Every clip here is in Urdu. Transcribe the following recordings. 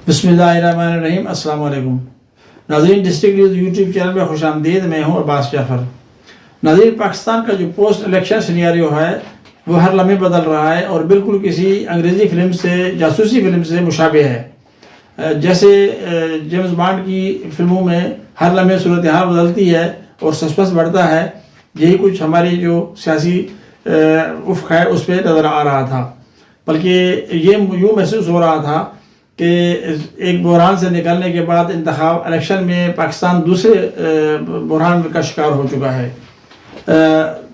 بسم اللہ الرحمن الرحیم۔ السلام علیکم ناظرین، ڈسٹرکٹ نیوز یوٹیوب چینل میں خوش آمدید۔ میں ہوں عباس جعفر۔ ناظرین، پاکستان کا جو پوسٹ الیکشن سینیریو ہے وہ ہر لمحے بدل رہا ہے اور بالکل کسی انگریزی فلم سے، جاسوسی فلم سے مشابہ ہے۔ جیسے جیمز بانڈ کی فلموں میں ہر لمحے صورتحال بدلتی ہے اور سسپنس بڑھتا ہے، یہی کچھ ہماری جو سیاسی افق ہے اس پہ نظر آ رہا تھا۔ بلکہ یہ یوں محسوس ہو رہا تھا کہ ایک بحران سے نکلنے کے بعد انتخاب الیکشن میں پاکستان دوسرے بحران کا شکار ہو چکا ہے۔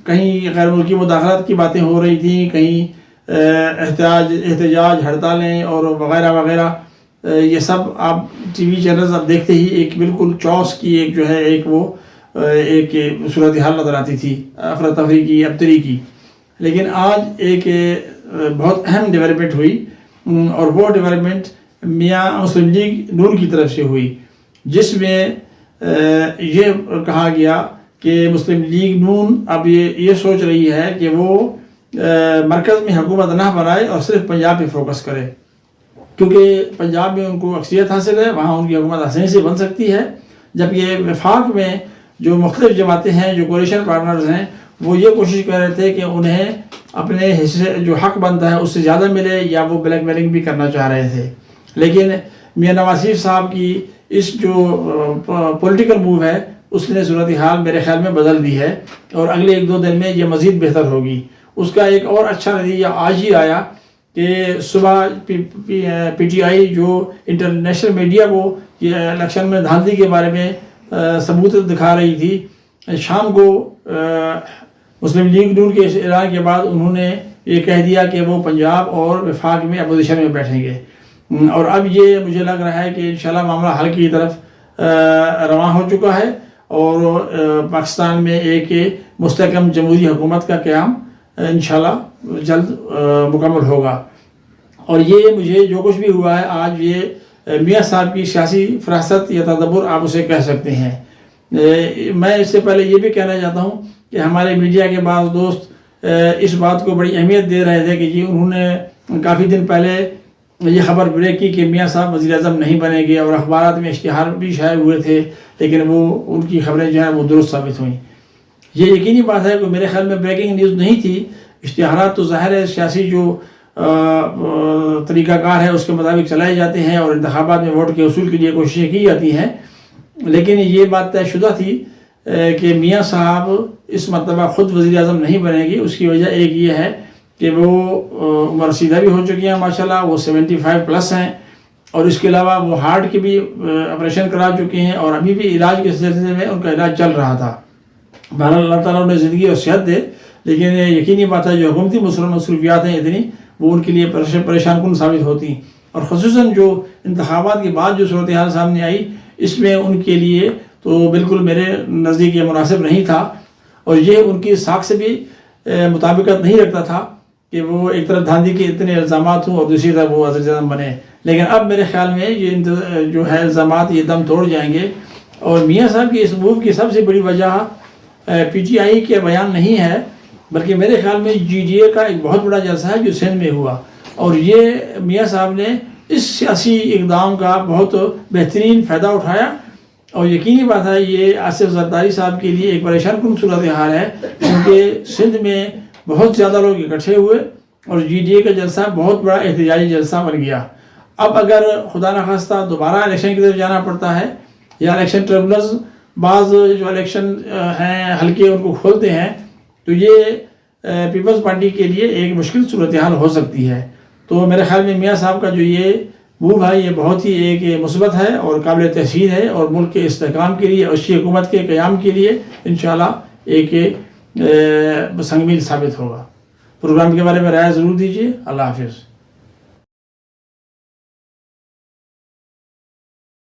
کہیں غیر ملکی مداخلت کی باتیں ہو رہی تھیں، کہیں احتجاج، ہڑتالیں اور وغیرہ وغیرہ۔ یہ سب آپ ٹی وی چینلز اب دیکھتے ہی ایک بالکل چوس کی ایک جو ہے ایک صورتحال نظر آتی تھی، افراتفری کی، ابتری کی۔ لیکن آج ایک بہت اہم ڈیولپمنٹ ہوئی اور وہ ڈیولپمنٹ میاں مسلم لیگ نون کی طرف سے ہوئی، جس میں یہ کہا گیا کہ مسلم لیگ نون اب یہ سوچ رہی ہے کہ وہ مرکز میں حکومت نہ بنائے اور صرف پنجاب پہ فوکس کرے، کیونکہ پنجاب میں ان کو اکثریت حاصل ہے، وہاں ان کی حکومت آسانی سے بن سکتی ہے۔ جبکہ وفاق میں جو مختلف جماعتیں ہیں، جو کولیشن پارٹنرز ہیں، وہ یہ کوشش کر رہے تھے کہ انہیں اپنے حصے جو حق بنتا ہے اس سے زیادہ ملے، یا وہ بلیک میلنگ بھی کرنا چاہ رہے تھے۔ لیکن میاں نواز شریف صاحب کی اس جو پولیٹیکل موو ہے اس نے صورتحال میرے خیال میں بدل دی ہے، اور اگلے 1-2 دن میں یہ مزید بہتر ہوگی۔ اس کا ایک اور اچھا نتیجہ آج ہی آیا کہ صبح پی ٹی آئی جو انٹرنیشنل میڈیا کو یہ الیکشن میں دھاندلی کے بارے میں ثبوت دکھا رہی تھی، شام کو مسلم لیگ نون کے اعلان کے بعد انہوں نے یہ کہہ دیا کہ وہ پنجاب اور وفاق میں اپوزیشن میں بیٹھیں گے، اور اب یہ مجھے لگ رہا ہے کہ انشاءاللہ معاملہ حل کی طرف رواں ہو چکا ہے، اور پاکستان میں ایک مستحکم جمہوری حکومت کا قیام انشاءاللہ جلد مکمل ہوگا۔ اور یہ مجھے جو کچھ بھی ہوا ہے آج، یہ میاں صاحب کی سیاسی فراست یا تدبر آپ اسے کہہ سکتے ہیں۔ میں اس سے پہلے یہ بھی کہنا چاہتا ہوں کہ ہمارے میڈیا کے بعض دوست اس بات کو بڑی اہمیت دے رہے تھے کہ جی انہوں نے کافی دن پہلے یہ خبر بریک کی کہ میاں صاحب وزیر اعظم نہیں بنیں گے، اور اخبارات میں اشتہار بھی شائع ہوئے تھے، لیکن وہ ان کی خبریں جو ہیں وہ درست ثابت ہوئیں۔ یہ یقینی بات ہے کہ میرے خیال میں بریکنگ نیوز نہیں تھی۔ اشتہارات تو ظاہر ہے سیاسی جو طریقہ کار ہے اس کے مطابق چلائے جاتے ہیں، اور انتخابات میں ووٹ کے حصول کے لیے کوششیں کی جاتی ہیں، لیکن یہ بات طے شدہ تھی کہ میاں صاحب اس مرتبہ خود وزیر اعظم نہیں بنے گی۔ اس کی وجہ ایک یہ ہے کہ وہ عمر رسیدہ بھی ہو چکی ہیں، ماشاءاللہ وہ 75+ ہیں، اور اس کے علاوہ وہ ہارٹ کے بھی آپریشن کرا چکے ہیں، اور ابھی بھی علاج کے سلسلے میں ان کا علاج چل رہا تھا۔ بہرحال اللہ تعالیٰ انہیں زندگی اور صحت دے، لیکن یقینی بات ہے جو حکومتی مصروفیات ہیں اتنی، وہ ان کے لیے پریشان کن ثابت ہوتی ہیں، اور خصوصاً جو انتخابات کے بعد جو صورتحال سامنے آئی اس میں ان کے لیے تو بالکل میرے نزدیک یہ مناسب نہیں تھا، اور یہ ان کی ساکھ سے بھی مطابقت نہیں رکھتا تھا کہ وہ ایک طرف دھاندلی کے اتنے الزامات ہوں اور دوسری طرف وہ وزیر اعظم بنے۔ لیکن اب میرے خیال میں یہ جو ہے الزامات یہ دم توڑ جائیں گے، اور میاں صاحب کی اس موو کی سب سے بڑی وجہ پی ٹی آئی کے بیان نہیں ہے، بلکہ میرے خیال میں جی ڈی اے کا ایک بہت بڑا جلسہ ہے جو سندھ میں ہوا، اور یہ میاں صاحب نے اس سیاسی اقدام کا بہت بہترین فائدہ اٹھایا، اور یقینی بات ہے یہ آصف زرداری صاحب کے لیے ایک پریشان کن صورتحال ہے، کیونکہ سندھ میں بہت زیادہ لوگ اکٹھے ہوئے اور جی ڈی اے کا جلسہ بہت بڑا احتجاجی جلسہ بن گیا۔ اب اگر خدا نخواستہ دوبارہ الیکشن کی طرف جانا پڑتا ہے، یا الیکشن ٹریبونلز بعض جو الیکشن ہیں حلقے ان کو کھولتے ہیں، تو یہ پیپلز پارٹی کے لیے ایک مشکل صورتحال ہو سکتی ہے۔ تو میرے خیال میں میاں صاحب کا جو یہ موو ہے یہ بہت ہی ایک مثبت ہے اور قابل تحسین ہے، اور ملک کے استحکام کے لیے اور اچھی حکومت کے قیام کے لیے انشاءاللہ ایک سنگ میل ثابت ہوگا۔ پروگرام کے بارے میں رائے ضرور دیجیے۔ اللہ حافظ۔